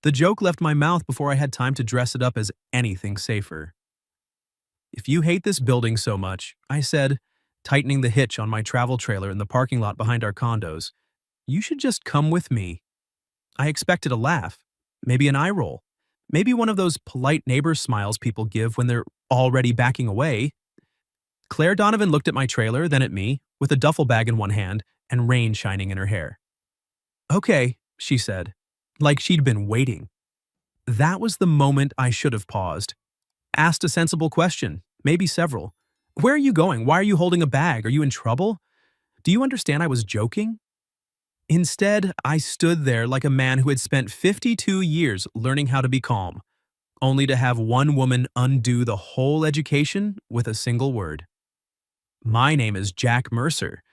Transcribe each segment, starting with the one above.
The joke left my mouth before I had time to dress it up as anything safer. "If you hate this building so much," I said, tightening the hitch on my travel trailer in the parking lot behind our condos, "you should just come with me." I expected a laugh, maybe an eye roll, maybe one of those polite neighbor smiles people give when they're already backing away. Claire Donovan looked at my trailer, then at me, with a duffel bag in one hand and rain shining in her hair. "Okay," she said, like she'd been waiting. That was the moment I should have paused. Asked a sensible question, maybe several. "Where are you going? Why are you holding a bag? Are you in trouble? Do you understand I was joking?" Instead, I stood there like a man who had spent 52 years learning how to be calm, only to have one woman undo the whole education with a single word. "My name is Jack Mercer.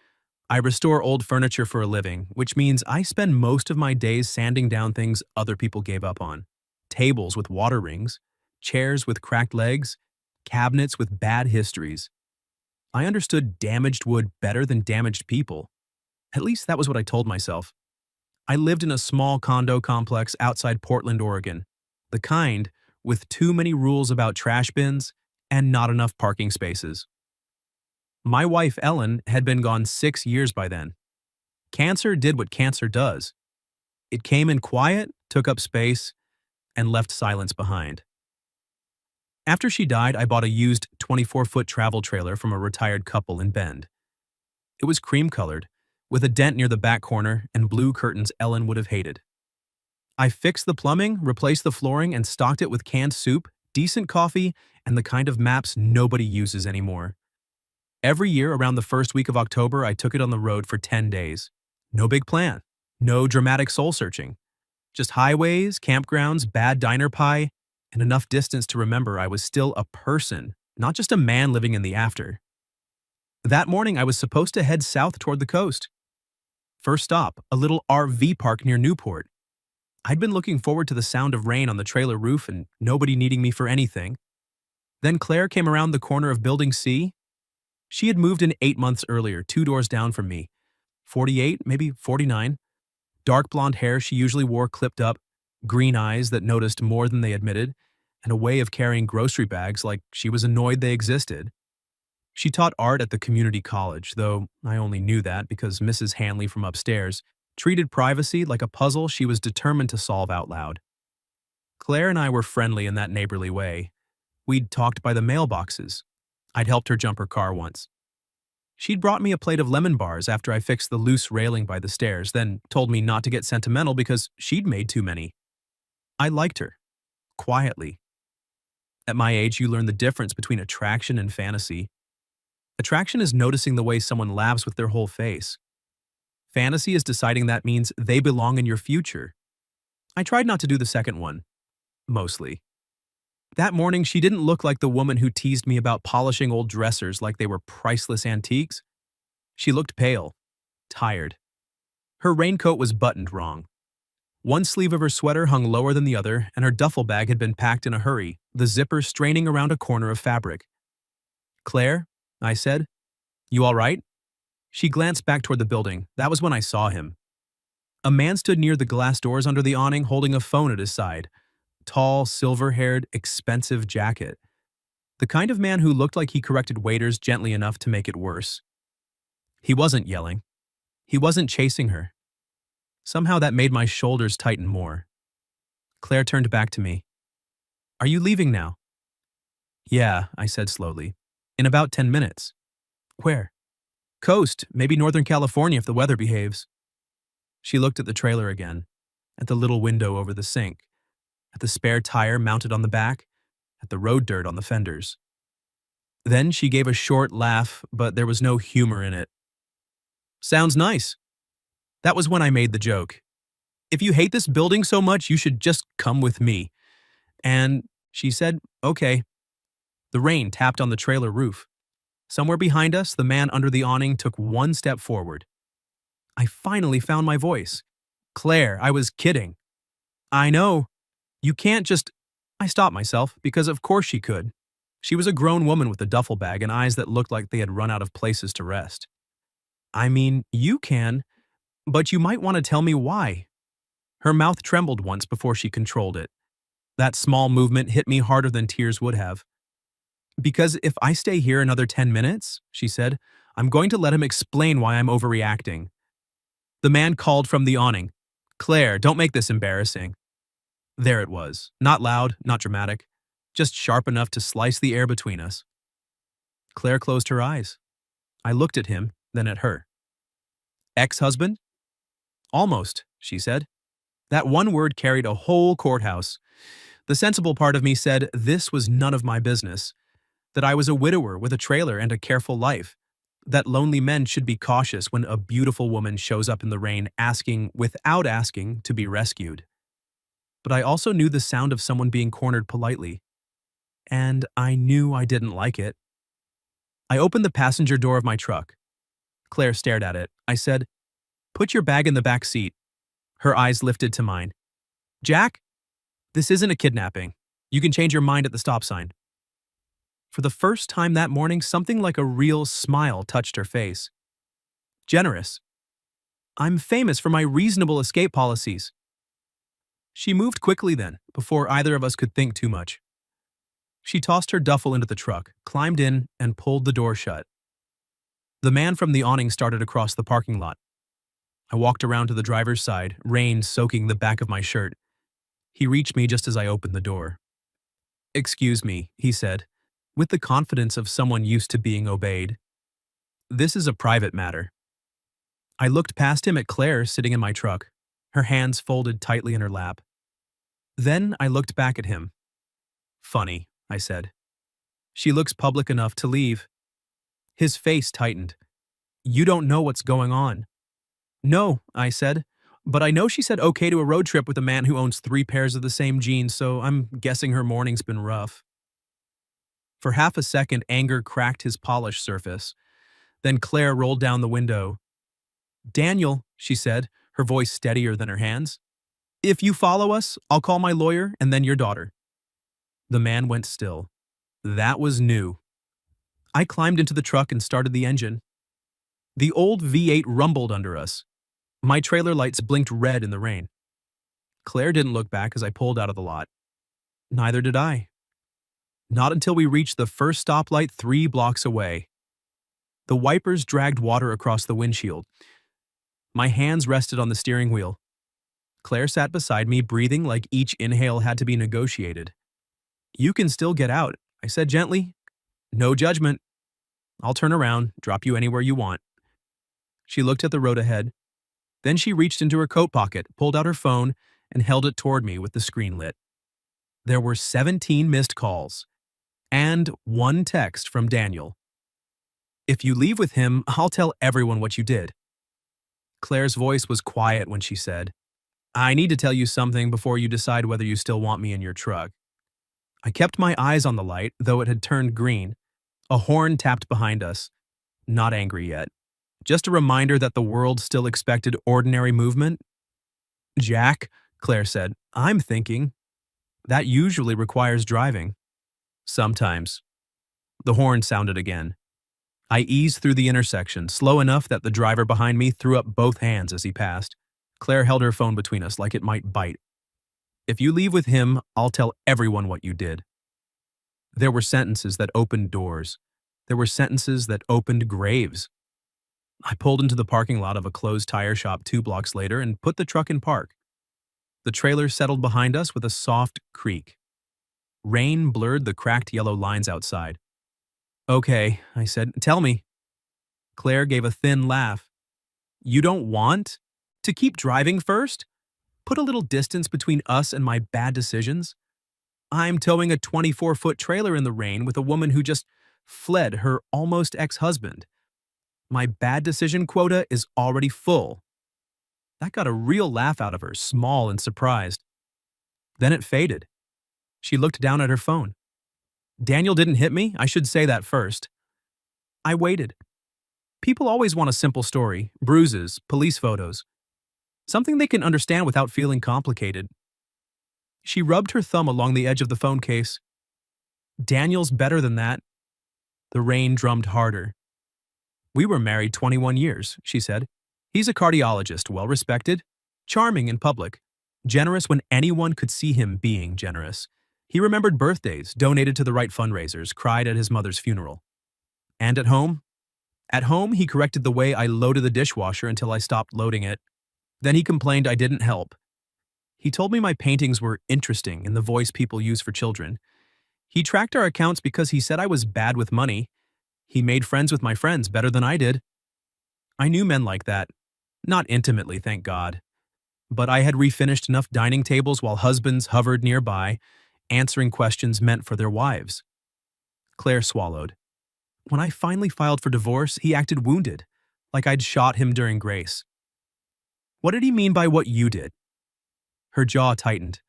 I restore old furniture for a living, which means I spend most of my days sanding down things other people gave up on. Tables with water rings, chairs with cracked legs, cabinets with bad histories. I understood damaged wood better than damaged people. At least that was what I told myself. I lived in a small condo complex outside Portland, Oregon. The kind with too many rules about trash bins and not enough parking spaces. My wife, Ellen, had been gone 6 years by then. Cancer did what cancer does. It came in quiet, took up space, and left silence behind. After she died, I bought a used 24-foot travel trailer from a retired couple in Bend. It was cream-colored, with a dent near the back corner and blue curtains Ellen would have hated. I fixed the plumbing, replaced the flooring, and stocked it with canned soup, decent coffee, and the kind of maps nobody uses anymore. Every year around the first week of October, I took it on the road for 10 days. No big plan. No dramatic soul-searching. Just highways, campgrounds, bad diner pie, and enough distance to remember I was still a person, not just a man living in the after. That morning, I was supposed to head south toward the coast. First stop, a little RV park near Newport. I'd been looking forward to the sound of rain on the trailer roof and nobody needing me for anything. Then Claire came around the corner of Building C. She had moved in 8 months earlier, 2 doors down from me. 48, maybe 49. Dark blonde hair she usually wore clipped up, green eyes that noticed more than they admitted, and a way of carrying grocery bags like she was annoyed they existed. She taught art at the community college, though I only knew that because Mrs. Hanley from upstairs treated privacy like a puzzle she was determined to solve out loud. Claire and I were friendly in that neighborly way. We'd talked by the mailboxes. I'd helped her jump her car once. She'd brought me a plate of lemon bars after I fixed the loose railing by the stairs, then told me not to get sentimental because she'd made too many. I liked her. Quietly. At my age, you learn the difference between attraction and fantasy. Attraction is noticing the way someone laughs with their whole face. Fantasy is deciding that means they belong in your future. I tried not to do the second one. Mostly. That morning, she didn't look like the woman who teased me about polishing old dressers like they were priceless antiques. She looked pale, tired. Her raincoat was buttoned wrong. One sleeve of her sweater hung lower than the other, and her duffel bag had been packed in a hurry, the zipper straining around a corner of fabric. "Claire," I said, "you all right?" She glanced back toward the building. That was when I saw him. A man stood near the glass doors under the awning holding a phone at his side. Tall, silver-haired, expensive jacket. The kind of man who looked like he corrected waiters gently enough to make it worse. He wasn't yelling. He wasn't chasing her. Somehow that made my shoulders tighten more. Claire turned back to me. "Are you leaving now?" "Yeah," I said slowly. "In about 10 minutes. "Where?" "Coast, maybe Northern California if the weather behaves." She looked at the trailer again, at the little window over the sink, at the spare tire mounted on the back, at the road dirt on the fenders. Then she gave a short laugh, but there was no humor in it. "Sounds nice." That was when I made the joke. "If you hate this building so much, you should just come with me." And she said, "Okay." The rain tapped on the trailer roof. Somewhere behind us, the man under the awning took one step forward. I finally found my voice. "Claire, I was kidding." "I know. You can't just—" I stopped myself, because of course she could. She was a grown woman with a duffel bag and eyes that looked like they had run out of places to rest. "I mean, you can, but you might want to tell me why." Her mouth trembled once before she controlled it. That small movement hit me harder than tears would have. Because if I stay here another 10 minutes, she said, I'm going to let him explain why I'm overreacting. The man called from the awning. Claire, don't make this embarrassing. There it was. Not loud, not dramatic. Just sharp enough to slice the air between us. Claire closed her eyes. I looked at him, then at her. Ex-husband? Almost, she said. That one word carried a whole courthouse. The sensible part of me said this was none of my business, that I was a widower with a trailer and a careful life, that lonely men should be cautious when a beautiful woman shows up in the rain asking, without asking, to be rescued. But I also knew the sound of someone being cornered politely, and I knew I didn't like it. I opened the passenger door of my truck. Claire stared at it. I said, "Put your bag in the back seat." Her eyes lifted to mine. "Jack, this isn't a kidnapping. You can change your mind at the stop sign." For the first time that morning, something like a real smile touched her face. Generous. I'm famous for my reasonable escape policies. She moved quickly then, before either of us could think too much. She tossed her duffel into the truck, climbed in, and pulled the door shut. The man from the awning started across the parking lot. I walked around to the driver's side, rain soaking the back of my shirt. He reached me just as I opened the door. "Excuse me," he said, with the confidence of someone used to being obeyed. "This is a private matter." I looked past him at Claire sitting in my truck, her hands folded tightly in her lap. Then I looked back at him. "Funny," I said. "She looks public enough to leave." His face tightened. "You don't know what's going on." "No," I said, "but I know she said okay to a road trip with a man who owns 3 pairs of the same jeans, so I'm guessing her morning's been rough." For half a second, anger cracked his polished surface. Then Claire rolled down the window. "Daniel," she said, her voice steadier than her hands, "if you follow us, I'll call my lawyer and then your daughter." The man went still. That was new. I climbed into the truck and started the engine. The old V8 rumbled under us. My trailer lights blinked red in the rain. Claire didn't look back as I pulled out of the lot. Neither did I. Not until we reached the first stoplight 3 blocks away. The wipers dragged water across the windshield. My hands rested on the steering wheel. Claire sat beside me, breathing like each inhale had to be negotiated. "You can still get out," I said gently. "No judgment. I'll turn around, drop you anywhere you want." She looked at the road ahead. Then she reached into her coat pocket, pulled out her phone, and held it toward me with the screen lit. There were 17 missed calls. And 1 text from Daniel. "If you leave with him, I'll tell everyone what you did." Claire's voice was quiet when she said, "I need to tell you something before you decide whether you still want me in your truck." I kept my eyes on the light, though it had turned green. A horn tapped behind us. Not angry yet. Just a reminder that the world still expected ordinary movement. "Jack," Claire said, "I'm thinking. That usually requires driving." "Sometimes." The horn sounded again. I eased through the intersection, slow enough that the driver behind me threw up both hands as he passed. Claire held her phone between us like it might bite. "If you leave with him, I'll tell everyone what you did." There were sentences that opened doors. There were sentences that opened graves. I pulled into the parking lot of a closed tire shop 2 blocks later and put the truck in park. The trailer settled behind us with a soft creak. Rain blurred the cracked yellow lines outside. "Okay," I said, "tell me." Claire gave a thin laugh. "You don't want to keep driving first? Put a little distance between us and my bad decisions? I'm towing a 24-foot trailer in the rain with a woman who just fled her almost ex-husband. My bad decision quota is already full." That got a real laugh out of her, small and surprised. Then it faded. She looked down at her phone. "Daniel didn't hit me? I should say that first." I waited. People always want a simple story, bruises, police photos. Something they can understand without feeling complicated. She rubbed her thumb along the edge of the phone case. "Daniel's better than that." The rain drummed harder. "We were married 21 years, she said. "He's a cardiologist, well respected, charming in public. Generous when anyone could see him being generous. He remembered birthdays, donated to the right fundraisers, cried at his mother's funeral. And at home? At home, he corrected the way I loaded the dishwasher until I stopped loading it. Then he complained I didn't help. He told me my paintings were interesting in the voice people use for children. He tracked our accounts because he said I was bad with money. He made friends with my friends better than I did. I knew men like that. Not intimately, thank God. But I had refinished enough dining tables while husbands hovered nearby, answering questions meant for their wives. Claire swallowed. When I finally filed for divorce, he acted wounded, like I'd shot him during grace. What did he mean by what you did? Her jaw tightened.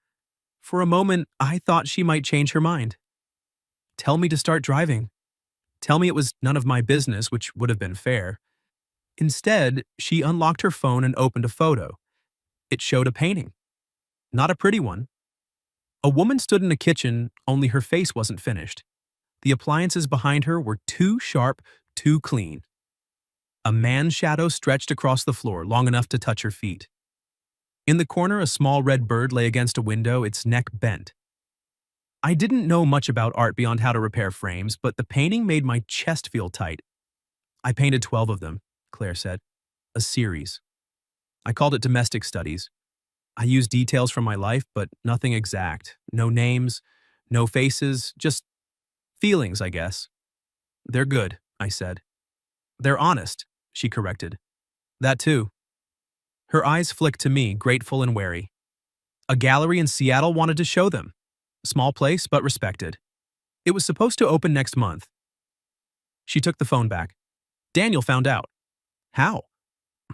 For a moment, I thought she might change her mind. Tell me to start driving. Tell me it was none of my business, which would have been fair. Instead, she unlocked her phone and opened a photo. It showed a painting. Not a pretty one. A woman stood in a kitchen, only her face wasn't finished. The appliances behind her were too sharp, too clean. A man's shadow stretched across the floor, long enough to touch her feet. In the corner, a small red bird lay against a window, its neck bent. I didn't know much about art beyond how to repair frames, but the painting made my chest feel tight. I painted 12 of them, Claire said. A series. I called it Domestic Studies. I used details from my life, but nothing exact. No names, no faces, just feelings, I guess. They're good, I said. They're honest, she corrected. That too. Her eyes flicked to me, grateful and wary. A gallery in Seattle wanted to show them. Small place, but respected. It was supposed to open next month. She took the phone back. Daniel found out. How?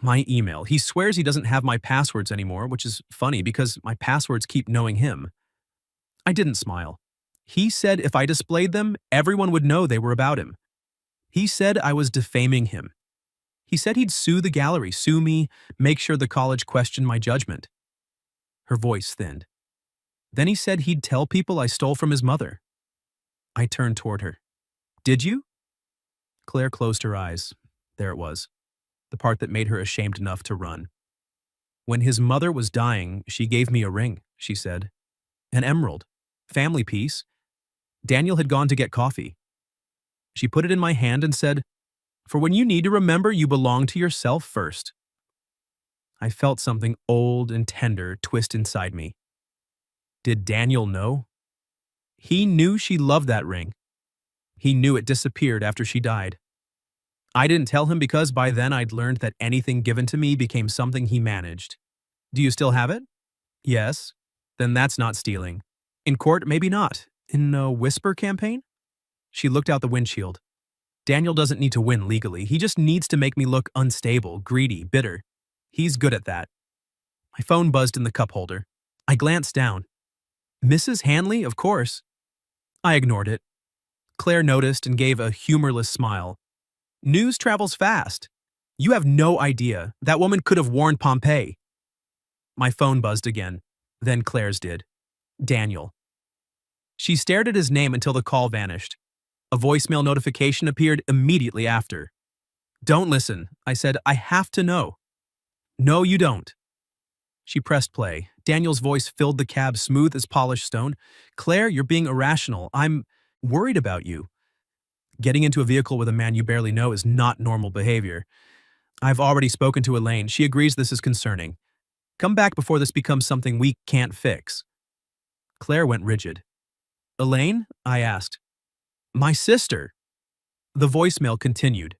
My email. He swears he doesn't have my passwords anymore, which is funny because my passwords keep knowing him. I didn't smile. He said if I displayed them, everyone would know they were about him. He said I was defaming him. He said he'd sue the gallery, sue me, make sure the college questioned my judgment. Her voice thinned. Then he said he'd tell people I stole from his mother. I turned toward her. Did you? Claire closed her eyes. There it was. The part that made her ashamed enough to run. When his mother was dying, she gave me a ring, she said. An emerald. Family piece. Daniel had gone to get coffee. She put it in my hand and said, for when you need to remember you belong to yourself first. I felt something old and tender twist inside me. Did Daniel know? He knew she loved that ring. He knew it disappeared after she died. I didn't tell him because by then I'd learned that anything given to me became something he managed. Do you still have it? Yes. Then that's not stealing. In court, maybe not. In a whisper campaign? She looked out the windshield. Daniel doesn't need to win legally. He just needs to make me look unstable, greedy, bitter. He's good at that. My phone buzzed in the cup holder. I glanced down. Mrs. Hanley, of course. I ignored it. Claire noticed and gave a humorless smile. News travels fast. You have no idea. That woman could have warned Pompeii. My phone buzzed again. Then Claire's did. Daniel. She stared at his name until the call vanished. A voicemail notification appeared immediately after. Don't listen, I said. I have to know. No, you don't. She pressed play. Daniel's voice filled the cab smooth as polished stone. Claire, you're being irrational. I'm worried about you. Getting into a vehicle with a man you barely know is not normal behavior. I've already spoken to Elaine. She agrees this is concerning. Come back before this becomes something we can't fix. Claire went rigid. Elaine? I asked. My sister. The voicemail continued.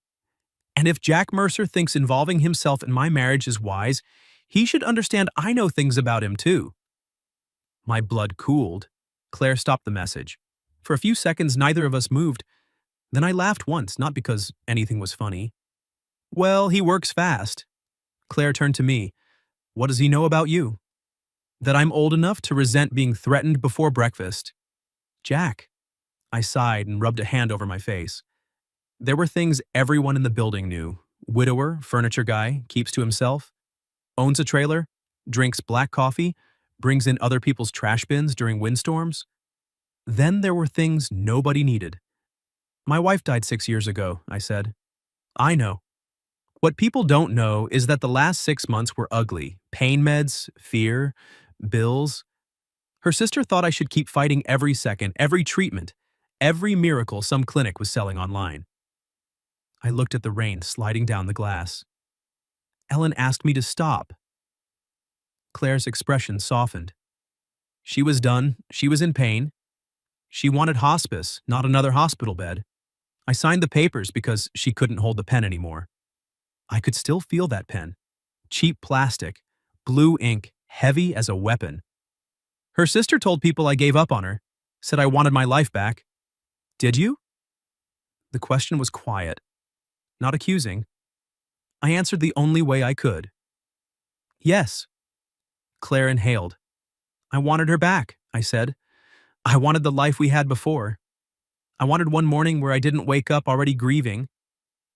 And if Jack Mercer thinks involving himself in my marriage is wise, he should understand I know things about him too. My blood cooled. Claire stopped the message. For a few seconds, neither of us moved. Then I laughed once, not because anything was funny. Well, he works fast. Claire turned to me. What does he know about you? That I'm old enough to resent being threatened before breakfast. Jack. I sighed and rubbed a hand over my face. There were things everyone in the building knew. Widower, furniture guy, keeps to himself, owns a trailer, drinks black coffee, brings in other people's trash bins during windstorms. Then there were things nobody needed. My wife died 6 years ago, I said. I know. What people don't know is that the last 6 months were ugly. Pain meds, fear, bills. Her sister thought I should keep fighting every second, every treatment, every miracle some clinic was selling online. I looked at the rain sliding down the glass. Ellen asked me to stop. Claire's expression softened. She was done. She was in pain. She wanted hospice, not another hospital bed. I signed the papers because she couldn't hold the pen anymore. I could still feel that pen. Cheap plastic, blue ink, heavy as a weapon. Her sister told people I gave up on her, said I wanted my life back. Did you? The question was quiet, not accusing. I answered the only way I could. Yes. Claire inhaled. I wanted her back, I said. I wanted the life we had before. I wanted one morning where I didn't wake up already grieving,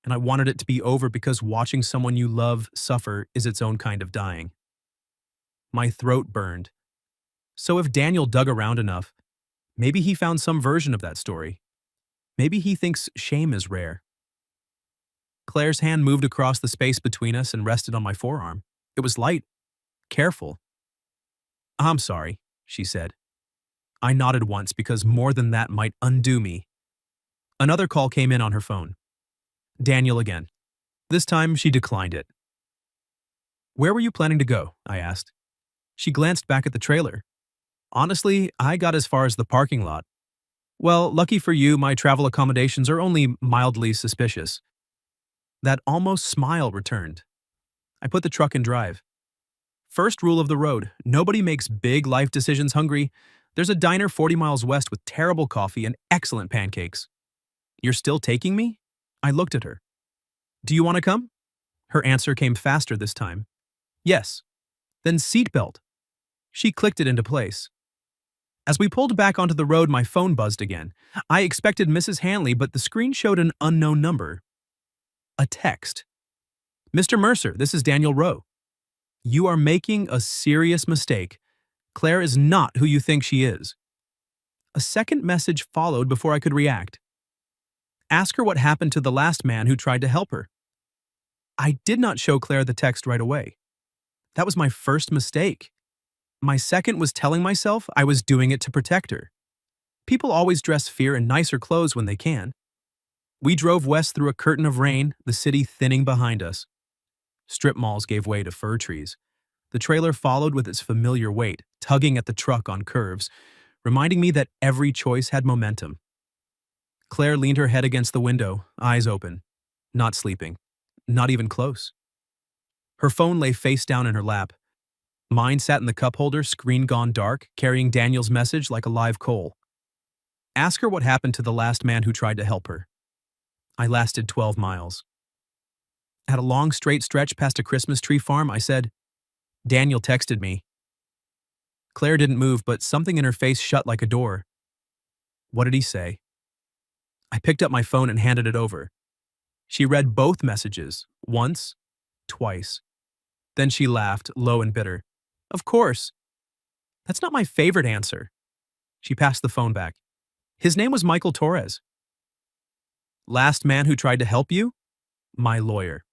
and I wanted it to be over because watching someone you love suffer is its own kind of dying. My throat burned. So if Daniel dug around enough, maybe he found some version of that story. Maybe he thinks shame is rare. Claire's hand moved across the space between us and rested on my forearm. It was light, careful. I'm sorry, she said. I nodded once because more than that might undo me. Another call came in on her phone. Daniel again. This time she declined it. Where were you planning to go? I asked. She glanced back at the trailer. Honestly, I got as far as the parking lot. Well, lucky for you, my travel accommodations are only mildly suspicious. That almost smile returned. I put the truck in drive. First rule of the road, nobody makes big life decisions hungry. There's a diner 40 miles west with terrible coffee and excellent pancakes. You're still taking me? I looked at her. Do you want to come? Her answer came faster this time. Yes. Then seatbelt. She clicked it into place. As we pulled back onto the road, my phone buzzed again. I expected Mrs. Hanley, but the screen showed an unknown number. A text. Mr. Mercer, this is Daniel Rowe. You are making a serious mistake. Claire is not who you think she is. A second message followed before I could react. Ask her what happened to the last man who tried to help her. I did not show Claire the text right away. That was my first mistake. My second was telling myself I was doing it to protect her. People always dress fear in nicer clothes when they can. We drove west through a curtain of rain, the city thinning behind us. Strip malls gave way to fir trees. The trailer followed with its familiar weight, tugging at the truck on curves, reminding me that every choice had momentum. Claire leaned her head against the window, eyes open. Not sleeping. Not even close. Her phone lay face down in her lap. Mine sat in the cup holder, screen gone dark, carrying Daniel's message like a live coal. Ask her what happened to the last man who tried to help her. I lasted 12 miles. At a long straight stretch past a Christmas tree farm, I said, Daniel texted me. Claire didn't move, but something in her face shut like a door. What did he say? I picked up my phone and handed it over. She read both messages, once, twice. Then she laughed, low and bitter. Of course. That's not my favorite answer. She passed the phone back. His name was Michael Torres. Last man who tried to help you? My lawyer.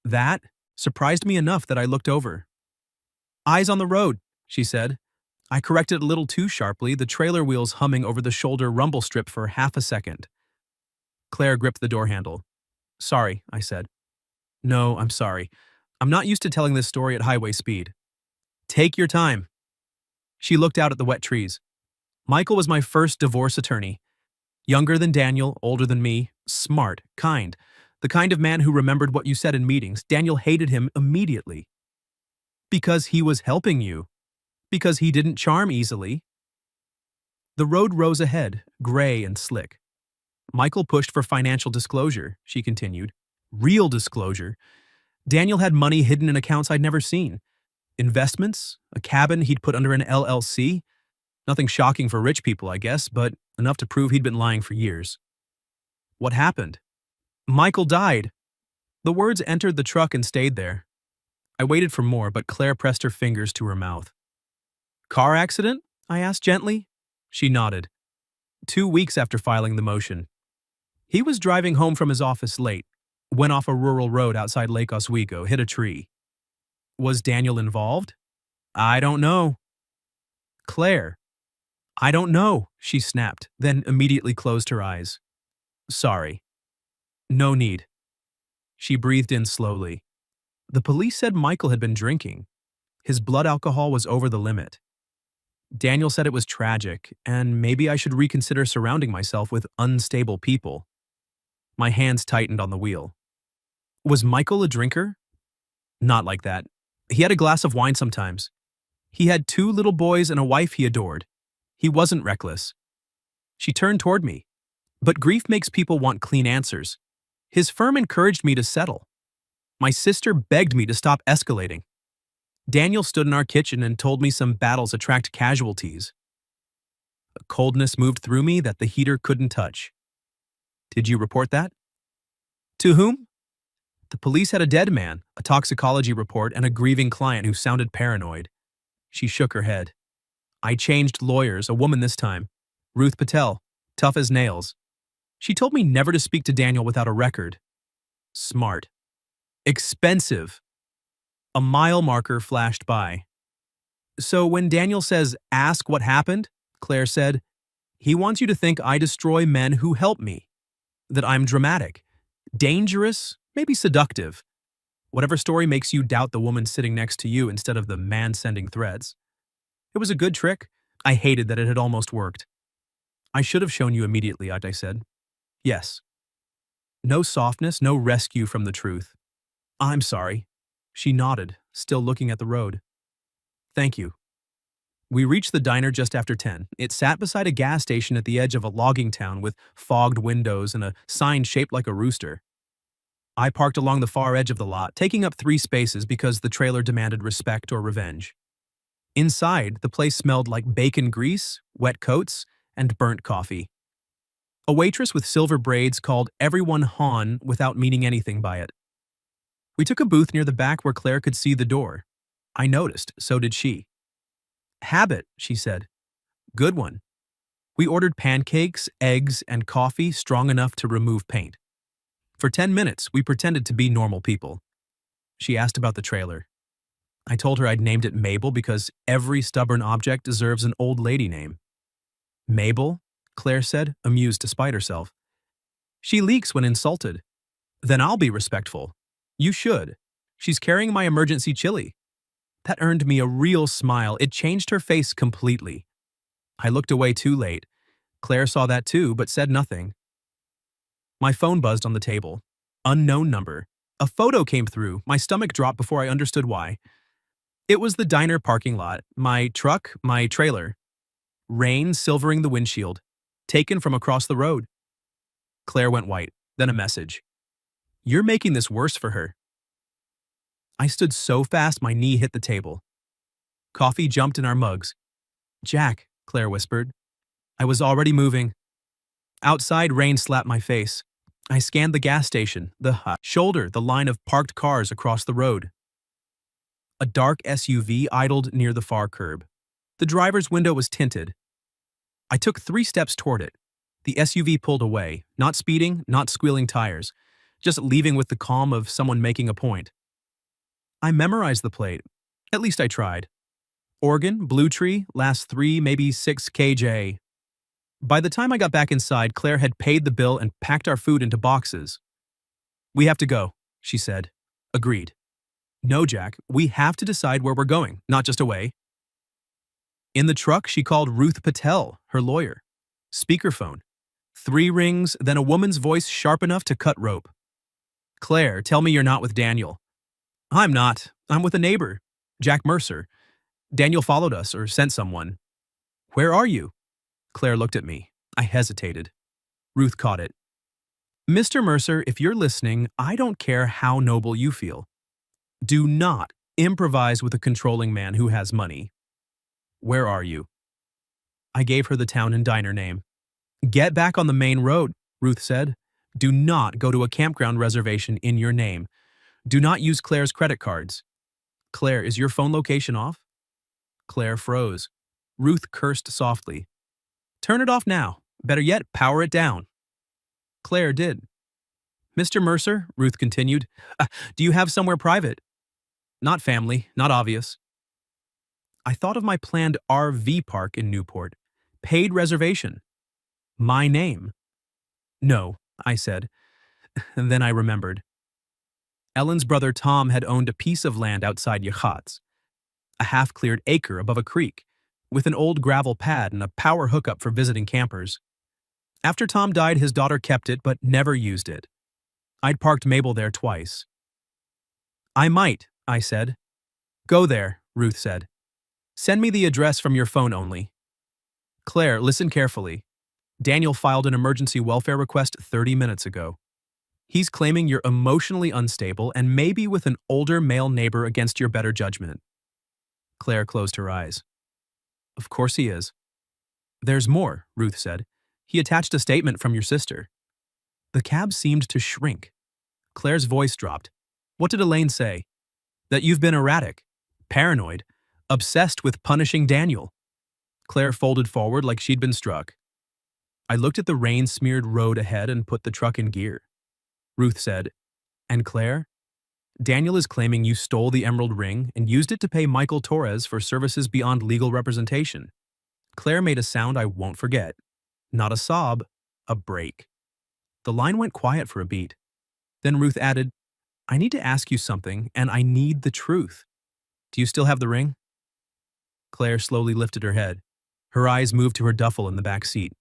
That surprised me enough that I looked over. Eyes on the road, she said. I corrected a little too sharply, the trailer wheels humming over the shoulder rumble strip for half a second. Claire gripped the door handle. Sorry, I said. No, I'm sorry. I'm not used to telling this story at highway speed. Take your time. She looked out at the wet trees. Michael was my first divorce attorney. Younger than Daniel, older than me, smart, kind. The kind of man who remembered what you said in meetings. Daniel hated him immediately. Because he was helping you. Because he didn't charm easily. The road rose ahead, gray and slick. Michael pushed for financial disclosure, she continued. Real disclosure. Daniel had money hidden in accounts I'd never seen. Investments, a cabin he'd put under an LLC. Nothing shocking for rich people, I guess, but enough to prove he'd been lying for years. What happened? Michael died. The words entered the truck and stayed there. I waited for more, but Claire pressed her fingers to her mouth. Car accident? I asked gently. She nodded. 2 weeks after filing the motion. He was driving home from his office late, went off a rural road outside Lake Oswego, hit a tree. Was Daniel involved? I don't know. Claire, I don't know, she snapped, then immediately closed her eyes. Sorry. No need. She breathed in slowly. The police said Michael had been drinking. His blood alcohol was over the limit. Daniel said it was tragic, and maybe I should reconsider surrounding myself with unstable people. My hands tightened on the wheel. Was Michael a drinker? Not like that. He had a glass of wine sometimes. He had 2 little boys and a wife he adored. He wasn't reckless. She turned toward me. But grief makes people want clean answers. His firm encouraged me to settle. My sister begged me to stop escalating. Daniel stood in our kitchen and told me some battles attract casualties. A coldness moved through me that the heater couldn't touch. Did you report that? To whom? The police had a dead man, a toxicology report, and a grieving client who sounded paranoid. She shook her head. I changed lawyers, a woman this time. Ruth Patel, tough as nails. She told me never to speak to Daniel without a record. Smart. Expensive. A mile marker flashed by. So when Daniel says, ask what happened, Claire said, he wants you to think I destroy men who help me. That I'm dramatic. Dangerous, maybe seductive. Whatever story makes you doubt the woman sitting next to you instead of the man sending threads. It was a good trick. I hated that it had almost worked. I should have shown you immediately, I said. Yes. No softness, no rescue from the truth. I'm sorry. She nodded, still looking at the road. Thank you. We reached the diner just after 10. It sat beside a gas station at the edge of a logging town with fogged windows and a sign shaped like a rooster. I parked along the far edge of the lot, taking up 3 spaces because the trailer demanded respect or revenge. Inside, the place smelled like bacon grease, wet coats, and burnt coffee. A waitress with silver braids called everyone Han without meaning anything by it. We took a booth near the back where Claire could see the door. I noticed, so did she. Habit, she said. Good one. We ordered pancakes, eggs, and coffee strong enough to remove paint. For 10 minutes, we pretended to be normal people. She asked about the trailer. I told her I'd named it Mabel because every stubborn object deserves an old lady name. Mabel? Claire said, amused despite herself. She leaks when insulted. Then I'll be respectful. You should. She's carrying my emergency chili. That earned me a real smile. It changed her face completely. I looked away too late. Claire saw that too, but said nothing. My phone buzzed on the table. Unknown number. A photo came through. My stomach dropped before I understood why. It was the diner parking lot. My truck, my trailer. Rain silvering the windshield. Taken from across the road. Claire went white, then a message. You're making this worse for her. I stood so fast my knee hit the table. Coffee jumped in our mugs. Jack, Claire whispered. I was already moving. Outside, rain slapped my face. I scanned the gas station, the shoulder, the line of parked cars across the road. A dark SUV idled near the far curb. The driver's window was tinted. I took 3 steps toward it. The SUV pulled away, not speeding, not squealing tires, just leaving with the calm of someone making a point. I memorized the plate. At least I tried. Oregon, Blue Tree, last 3, maybe 6 kj. By the time I got back inside, Claire had paid the bill and packed our food into boxes. We have to go, she said. Agreed. No, Jack, we have to decide where we're going, not just away. In the truck, she called Ruth Patel, her lawyer. Speakerphone. 3 rings, then a woman's voice sharp enough to cut rope. Claire, tell me you're not with Daniel. I'm not. I'm with a neighbor, Jack Mercer. Daniel followed us or sent someone. Where are you? Claire looked at me. I hesitated. Ruth caught it. Mr. Mercer, if you're listening, I don't care how noble you feel. Do not improvise with a controlling man who has money. Where are you? I gave her the town and diner name. Get back on the main road, Ruth said. Do not go to a campground reservation in your name. Do not use Claire's credit cards. Claire, is your phone location off? Claire froze. Ruth cursed softly. Turn it off now. Better yet, power it down. Claire did. Mr. Mercer, Ruth continued, do you have somewhere private? Not family, not obvious. I thought of my planned RV park in Newport. Paid reservation. My name. No, I said, and then I remembered. Ellen's brother Tom had owned a piece of land outside Yachats, a half-cleared acre above a creek, with an old gravel pad and a power hookup for visiting campers. After Tom died, his daughter kept it but never used it. I'd parked Mabel there twice. I might, I said. Go there, Ruth said. Send me the address from your phone only. Claire, listen carefully. Daniel filed an emergency welfare request 30 minutes ago. He's claiming you're emotionally unstable and maybe with an older male neighbor against your better judgment. Claire closed her eyes. Of course he is. There's more, Ruth said. He attached a statement from your sister. The cab seemed to shrink. Claire's voice dropped. What did Elaine say? That you've been erratic, paranoid, obsessed with punishing Daniel. Claire folded forward like she'd been struck. I looked at the rain-smeared road ahead and put the truck in gear. Ruth said, And Claire? Daniel is claiming you stole the emerald ring and used it to pay Michael Torres for services beyond legal representation. Claire made a sound I won't forget. Not a sob, a break. The line went quiet for a beat. Then Ruth added, I need to ask you something, and I need the truth. Do you still have the ring? Claire slowly lifted her head. Her eyes moved to her duffel in the back seat.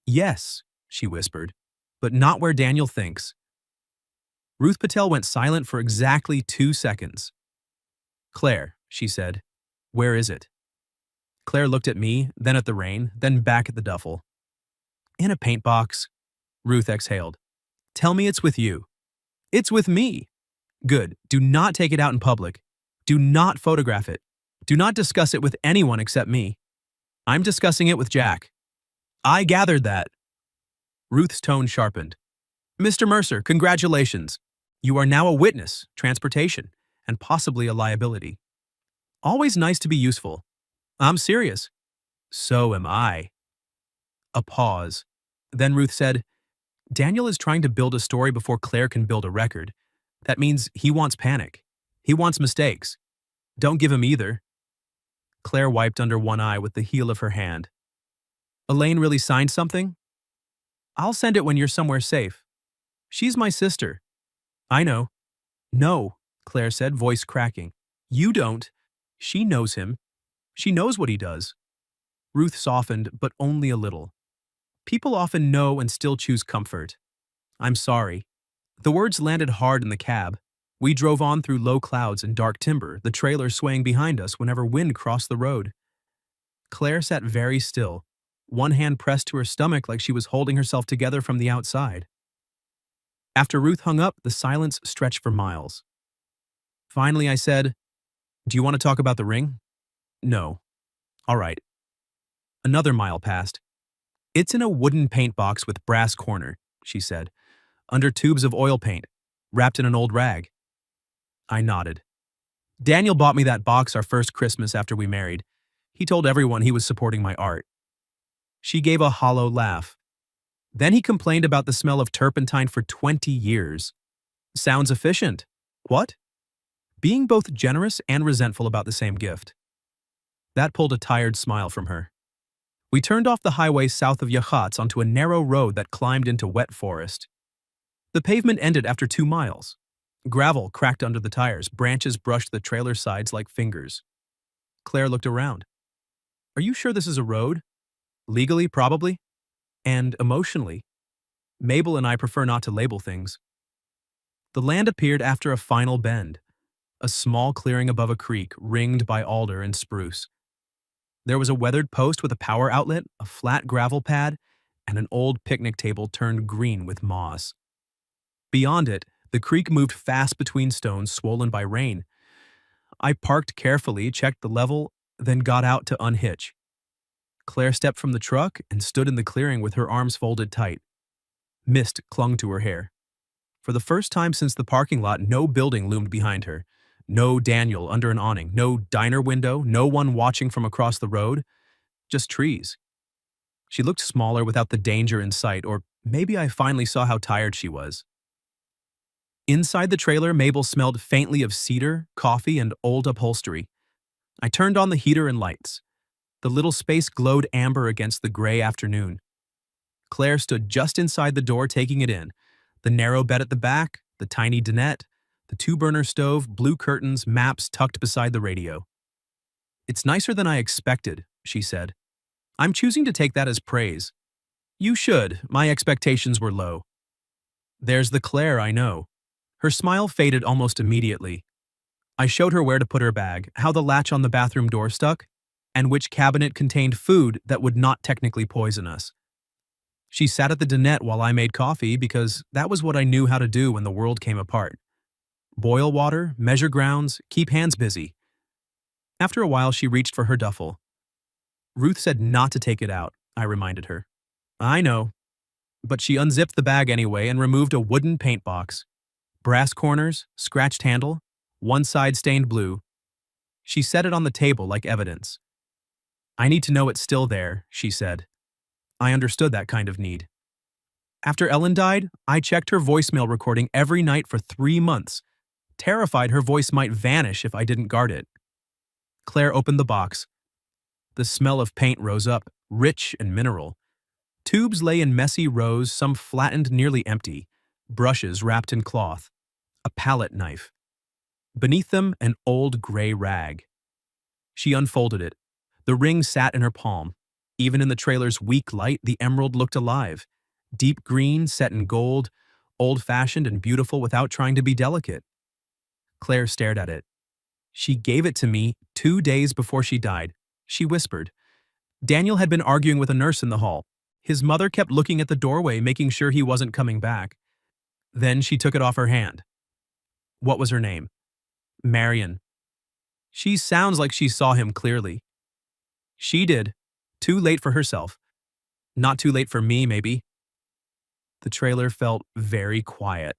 Yes, she whispered, but not where Daniel thinks. Ruth Patel went silent for exactly 2 seconds. Claire, she said, where is it? Claire looked at me, then at the rain, then back at the duffel. In a paint box. Ruth exhaled. Tell me it's with you. It's with me. Good. Do not take it out in public. Do not photograph it. Do not discuss it with anyone except me. I'm discussing it with Jack. I gathered that. Ruth's tone sharpened. Mr. Mercer, congratulations. You are now a witness, transportation, and possibly a liability. Always nice to be useful. I'm serious. So am I. A pause. Then Ruth said, Daniel is trying to build a story before Claire can build a record. That means he wants panic. He wants mistakes. Don't give him either. Claire wiped under one eye with the heel of her hand. Elaine really signed something? I'll send it when you're somewhere safe. She's my sister. I know. No, Claire said, voice cracking. You don't. She knows him. She knows what he does. Ruth softened, but only a little. People often know and still choose comfort. I'm sorry. The words landed hard in the cab. We drove on through low clouds and dark timber, the trailer swaying behind us whenever wind crossed the road. Claire sat very still, one hand pressed to her stomach like she was holding herself together from the outside. After Ruth hung up, the silence stretched for miles. Finally, I said, Do you want to talk about the ring? No. All right. Another mile passed. It's in a wooden paint box with brass corner, she said, under tubes of oil paint, wrapped in an old rag. I nodded. Daniel bought me that box our first Christmas after we married. He told everyone he was supporting my art. She gave a hollow laugh. Then he complained about the smell of turpentine for 20 years. Sounds efficient. What? Being both generous and resentful about the same gift. That pulled a tired smile from her. We turned off the highway south of Yachats onto a narrow road that climbed into wet forest. The pavement ended after 2 miles. Gravel cracked under the tires, branches brushed the trailer sides like fingers. Claire looked around. Are you sure this is a road? Legally, probably. And emotionally. Mabel and I prefer not to label things. The land appeared after a final bend, a small clearing above a creek ringed by alder and spruce. There was a weathered post with a power outlet, a flat gravel pad, and an old picnic table turned green with moss. Beyond it, the creek moved fast between stones swollen by rain. I parked carefully, checked the level, then got out to unhitch. Claire stepped from the truck and stood in the clearing with her arms folded tight. Mist clung to her hair. For the first time since the parking lot, no building loomed behind her. No Daniel under an awning, no diner window, no one watching from across the road, just trees. She looked smaller without the danger in sight, or maybe I finally saw how tired she was. Inside the trailer, Mabel smelled faintly of cedar, coffee, and old upholstery. I turned on the heater and lights. The little space glowed amber against the gray afternoon. Claire stood just inside the door taking it in. The narrow bed at the back, the tiny dinette, the two-burner stove, blue curtains, maps tucked beside the radio. "It's nicer than I expected," she said. "I'm choosing to take that as praise." "You should. My expectations were low." "There's the Claire I know." Her smile faded almost immediately. I showed her where to put her bag, how the latch on the bathroom door stuck, and which cabinet contained food that would not technically poison us. She sat at the dinette while I made coffee because that was what I knew how to do when the world came apart. Boil water, measure grounds, keep hands busy. After a while, she reached for her duffel. "Ruth said not to take it out," I reminded her. "I know." But she unzipped the bag anyway and removed a wooden paint box. Brass corners, scratched handle, one side stained blue. She set it on the table like evidence. "I need to know it's still there," she said. I understood that kind of need. After Ellen died, I checked her voicemail recording every night for 3 months, terrified her voice might vanish if I didn't guard it. Claire opened the box. The smell of paint rose up, rich and mineral. Tubes lay in messy rows, some flattened, nearly empty. Brushes wrapped in cloth. A palette knife. Beneath them, an old gray rag. She unfolded it. The ring sat in her palm. Even in the trailer's weak light, the emerald looked alive. Deep green, set in gold, old-fashioned and beautiful without trying to be delicate. Claire stared at it. "She gave it to me 2 days before she died," she whispered. "Daniel had been arguing with a nurse in the hall. His mother kept looking at the doorway, making sure he wasn't coming back. Then she took it off her hand." "What was her name?" "Marion." "She sounds like she saw him clearly." "She did. Too late for herself. Not too late for me, maybe." The trailer felt very quiet.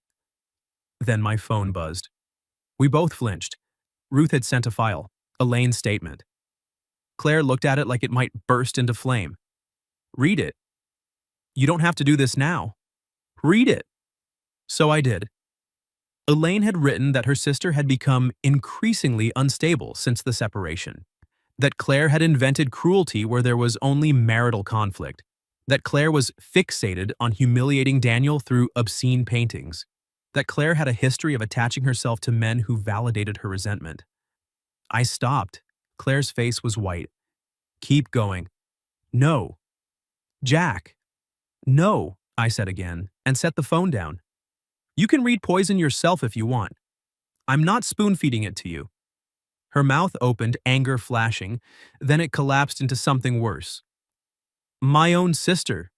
Then my phone buzzed. We both flinched. Ruth had sent a file, Elaine's statement. Claire looked at it like it might burst into flame. "Read it." "You don't have to do this now." "Read it." So I did. Elaine had written that her sister had become increasingly unstable since the separation. That Claire had invented cruelty where there was only marital conflict. That Claire was fixated on humiliating Daniel through obscene paintings. That Claire had a history of attaching herself to men who validated her resentment. I stopped. Claire's face was white. "Keep going." "No." "Jack." "No," I said again, and set the phone down. "You can read poison yourself if you want. I'm not spoon-feeding it to you." Her mouth opened, anger flashing, then it collapsed into something worse. "My own sister."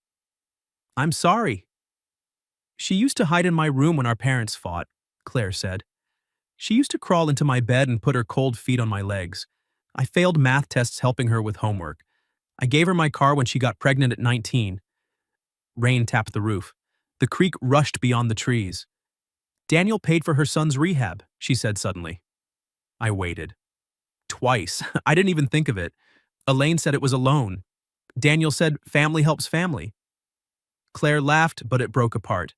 "I'm sorry." "She used to hide in my room when our parents fought," Claire said. "She used to crawl into my bed and put her cold feet on my legs. I failed math tests helping her with homework. I gave her my car when she got pregnant at 19. Rain tapped the roof. The creek rushed beyond the trees. "Daniel paid for her son's rehab," she said suddenly. I waited. "Twice. I didn't even think of it. Elaine said it was a loan. Daniel said family helps family." Claire laughed, but it broke apart.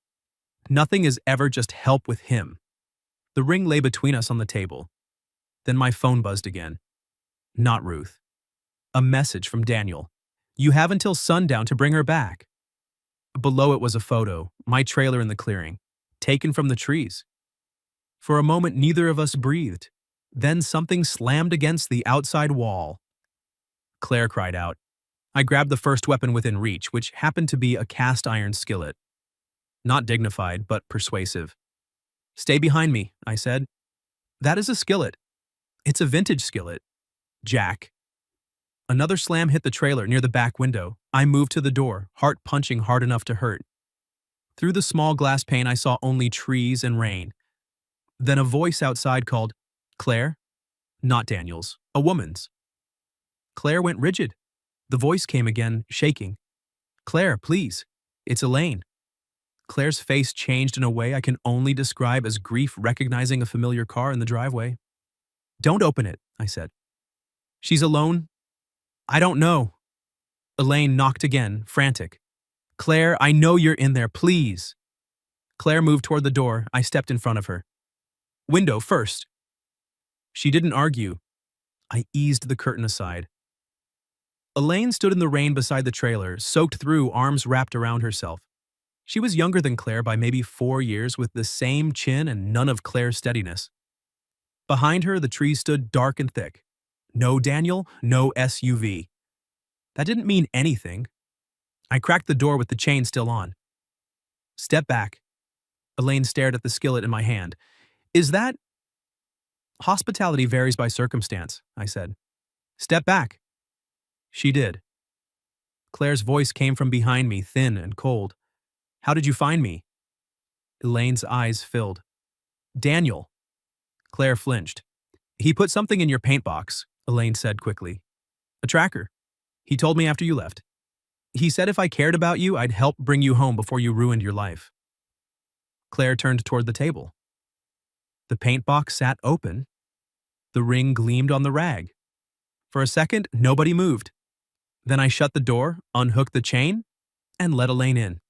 "Nothing is ever just help with him." The ring lay between us on the table. Then my phone buzzed again. Not Ruth. A message from Daniel. "You have until sundown to bring her back." Below it was a photo, my trailer in the clearing, taken from the trees. For a moment, neither of us breathed. Then something slammed against the outside wall. Claire cried out. I grabbed the first weapon within reach, which happened to be a cast iron skillet. Not dignified, but persuasive. "Stay behind me," I said. "That is a skillet. It's a vintage skillet. Jack." Another slam hit the trailer near the back window. I moved to the door, heart punching hard enough to hurt. Through the small glass pane, I saw only trees and rain. Then a voice outside called, "Claire?" Not Daniel's, a woman's. Claire went rigid. The voice came again, shaking. "Claire, please. It's Elaine." Claire's face changed in a way I can only describe as grief recognizing a familiar car in the driveway. "Don't open it," I said. "She's alone?" "I don't know." Elaine knocked again, frantic. "Claire, I know you're in there, please." Claire moved toward the door. I stepped in front of her. "Window first." She didn't argue. I eased the curtain aside. Elaine stood in the rain beside the trailer, soaked through, arms wrapped around herself. She was younger than Claire by maybe 4 years, with the same chin and none of Claire's steadiness. Behind her, the trees stood dark and thick. No Daniel, no SUV. That didn't mean anything. I cracked the door with the chain still on. Step back. Elaine stared at the skillet in my hand. Is that? Hospitality varies by circumstance, I said. Step back. She did. Claire's voice came from behind me, thin and cold. How did you find me? Elaine's eyes filled. Daniel. Claire flinched. He put something in your paint box, Elaine said quickly. A tracker. He told me after you left. He said if I cared about you, I'd help bring you home before you ruined your life. Claire turned toward the table. The paint box sat open. The ring gleamed on the rag. For a second, nobody moved. Then I shut the door, unhooked the chain, and let Elaine in.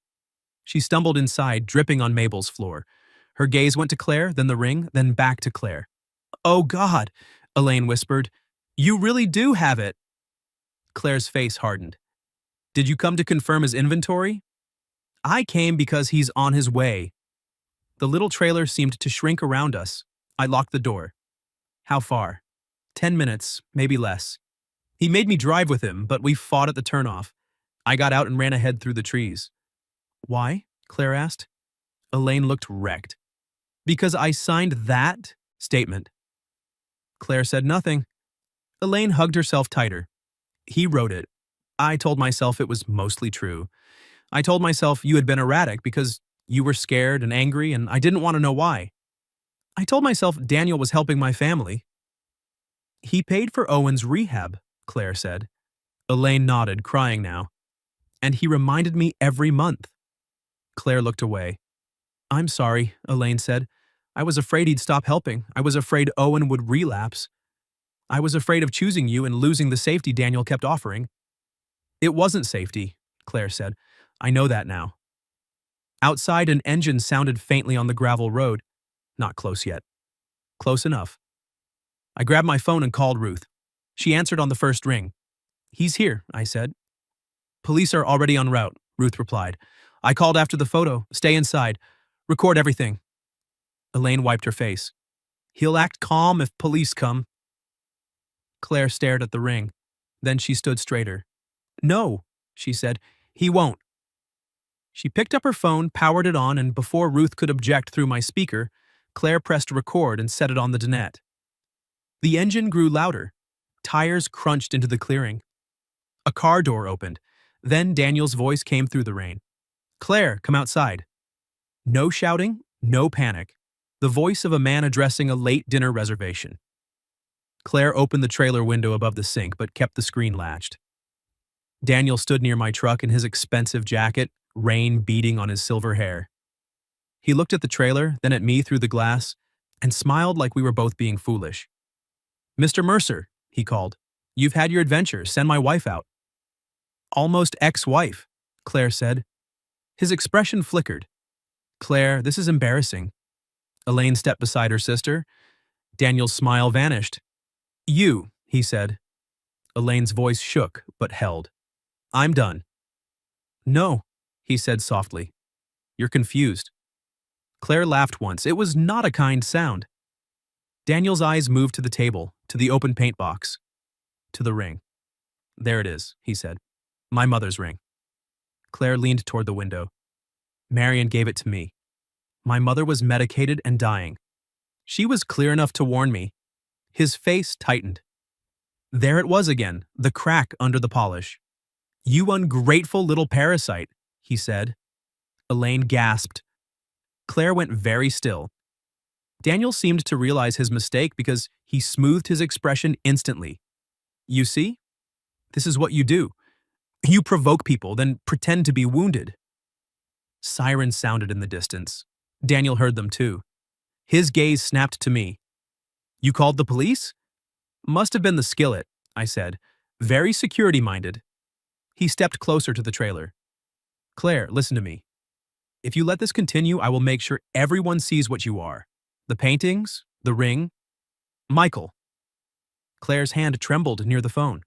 She stumbled inside, dripping on Mabel's floor. Her gaze went to Claire, then the ring, then back to Claire. Oh God, Elaine whispered. You really do have it. Claire's face hardened. Did you come to confirm his inventory? I came because he's on his way. The little trailer seemed to shrink around us. I locked the door. How far? 10 minutes, maybe less. He made me drive with him, but we fought at the turnoff. I got out and ran ahead through the trees. Why? Claire asked. Elaine looked wrecked. Because I signed that statement. Claire said nothing. Elaine hugged herself tighter. He wrote it. I told myself it was mostly true. I told myself you had been erratic because you were scared and angry and I didn't want to know why. I told myself Daniel was helping my family. He paid for Owen's rehab, Claire said. Elaine nodded, crying now. And he reminded me every month. Claire looked away. I'm sorry, Elaine said. I was afraid he'd stop helping. I was afraid Owen would relapse. I was afraid of choosing you and losing the safety Daniel kept offering. It wasn't safety, Claire said. I know that now. Outside, an engine sounded faintly on the gravel road. Not close yet. Close enough. I grabbed my phone and called Ruth. She answered on the first ring. He's here, I said. Police are already en route, Ruth replied. I called after the photo. Stay inside. Record everything. Elaine wiped her face. He'll act calm if police come. Claire stared at the ring. Then she stood straighter. No, she said. He won't. She picked up her phone, powered it on, and before Ruth could object through my speaker, Claire pressed record and set it on the dinette. The engine grew louder. Tires crunched into the clearing. A car door opened. Then Daniel's voice came through the rain. Claire, come outside. No shouting, no panic. The voice of a man addressing a late dinner reservation. Claire opened the trailer window above the sink but kept the screen latched. Daniel stood near my truck in his expensive jacket, rain beating on his silver hair. He looked at the trailer, then at me through the glass, and smiled like we were both being foolish. Mr. Mercer, he called. You've had your adventure. Send my wife out. Almost ex-wife, Claire said. His expression flickered. Claire, this is embarrassing. Elaine stepped beside her sister. Daniel's smile vanished. You, he said. Elaine's voice shook, but held. I'm done. No, he said softly. You're confused. Claire laughed once. It was not a kind sound. Daniel's eyes moved to the table, to the open paint box, to the ring. There it is, he said. My mother's ring. Claire leaned toward the window. Marion gave it to me. My mother was medicated and dying. She was clear enough to warn me. His face tightened. There it was again, the crack under the polish. You ungrateful little parasite, he said. Elaine gasped. Claire went very still. Daniel seemed to realize his mistake because he smoothed his expression instantly. You see? This is what you do. You provoke people, then pretend to be wounded. Sirens sounded in the distance. Daniel heard them too. His gaze snapped to me. You called the police? Must have been the skillet, I said. Very security-minded. He stepped closer to the trailer. Claire, listen to me. If you let this continue, I will make sure everyone sees what you are. The paintings, the ring. Michael. Claire's hand trembled near the phone.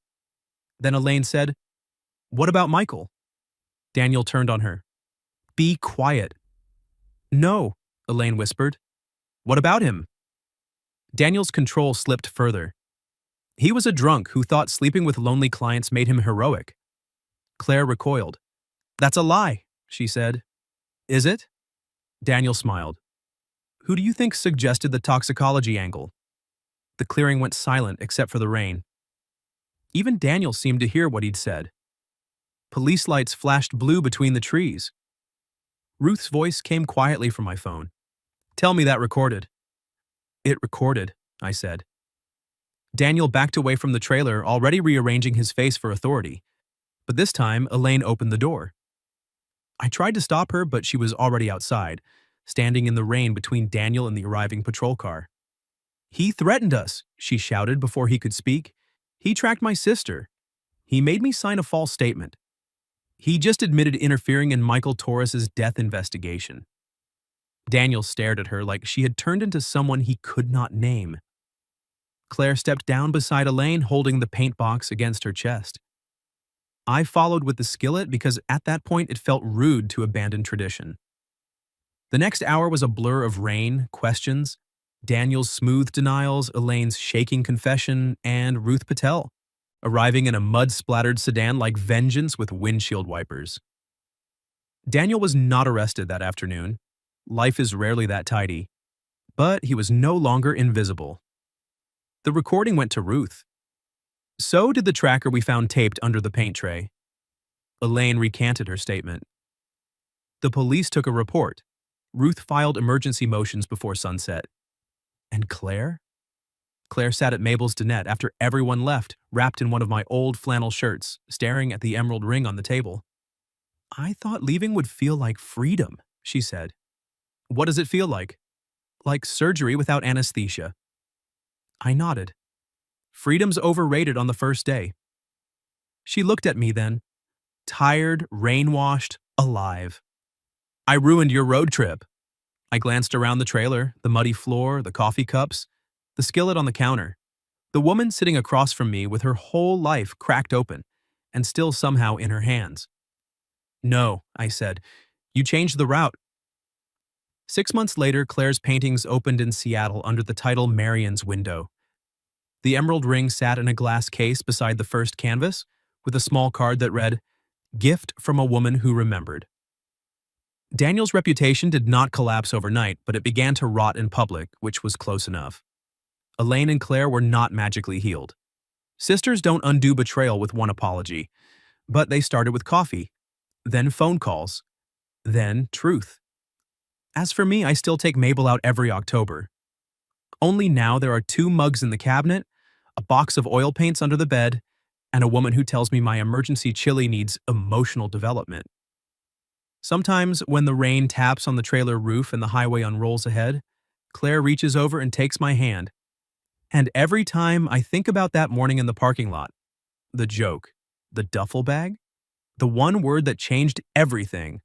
Then Elaine said, "What about Michael?" Daniel turned on her. "Be quiet." "No," Elaine whispered. "What about him?" Daniel's control slipped further. He was a drunk who thought sleeping with lonely clients made him heroic. Claire recoiled. "That's a lie," she said. "Is it?" Daniel smiled. "Who do you think suggested the toxicology angle?" The clearing went silent except for the rain. Even Daniel seemed to hear what he'd said. Police lights flashed blue between the trees. Ruth's voice came quietly from my phone. "Tell me that recorded." "It recorded," I said. Daniel backed away from the trailer, already rearranging his face for authority. But this time, Elaine opened the door. I tried to stop her, but she was already outside, standing in the rain between Daniel and the arriving patrol car. "He threatened us," she shouted before he could speak. "He tracked my sister. He made me sign a false statement. He just admitted interfering in Michael Torres's death investigation." Daniel stared at her like she had turned into someone he could not name. Claire stepped down beside Elaine, holding the paint box against her chest. I followed with the skillet because at that point it felt rude to abandon tradition. The next hour was a blur of rain, questions, Daniel's smooth denials, Elaine's shaking confession, and Ruth Patel, arriving in a mud-splattered sedan like vengeance with windshield wipers. Daniel was not arrested that afternoon. Life is rarely that tidy. But he was no longer invisible. The recording went to Ruth. So did the tracker we found taped under the paint tray. Elaine recanted her statement. The police took a report. Ruth filed emergency motions before sunset. And Claire? Claire sat at Mabel's dinette after everyone left, wrapped in one of my old flannel shirts, staring at the emerald ring on the table. "I thought leaving would feel like freedom," she said. "What does it feel like?" "Like surgery without anesthesia." I nodded. "Freedom's overrated on the first day." She looked at me then, tired, rain-washed, alive. "I ruined your road trip." I glanced around the trailer, the muddy floor, the coffee cups, the skillet on the counter, the woman sitting across from me with her whole life cracked open and still somehow in her hands. "No," I said. "You changed the route." 6 months later, Claire's paintings opened in Seattle under the title Marion's Window. The emerald ring sat in a glass case beside the first canvas, with a small card that read, "Gift from a woman who remembered." Daniel's reputation did not collapse overnight, but it began to rot in public, which was close enough. Elaine and Claire were not magically healed. Sisters don't undo betrayal with one apology, but they started with coffee, then phone calls, then truth. As for me, I still take Mabel out every October. Only now there are 2 mugs in the cabinet, a box of oil paints under the bed, and a woman who tells me my emergency chili needs emotional development. Sometimes, when the rain taps on the trailer roof and the highway unrolls ahead, Claire reaches over and takes my hand. And every time I think about that morning in the parking lot, the joke, the duffel bag, the one word that changed everything.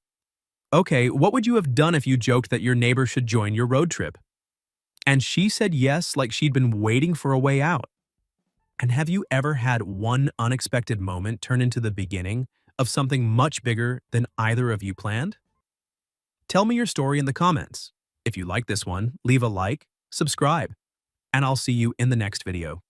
"Okay, what would you have done if you joked that your neighbor should join your road trip?" And she said yes like she'd been waiting for a way out. And have you ever had one unexpected moment turn into the beginning of something much bigger than either of you planned? Tell me your story in the comments. If you like this one, leave a like, subscribe, and I'll see you in the next video.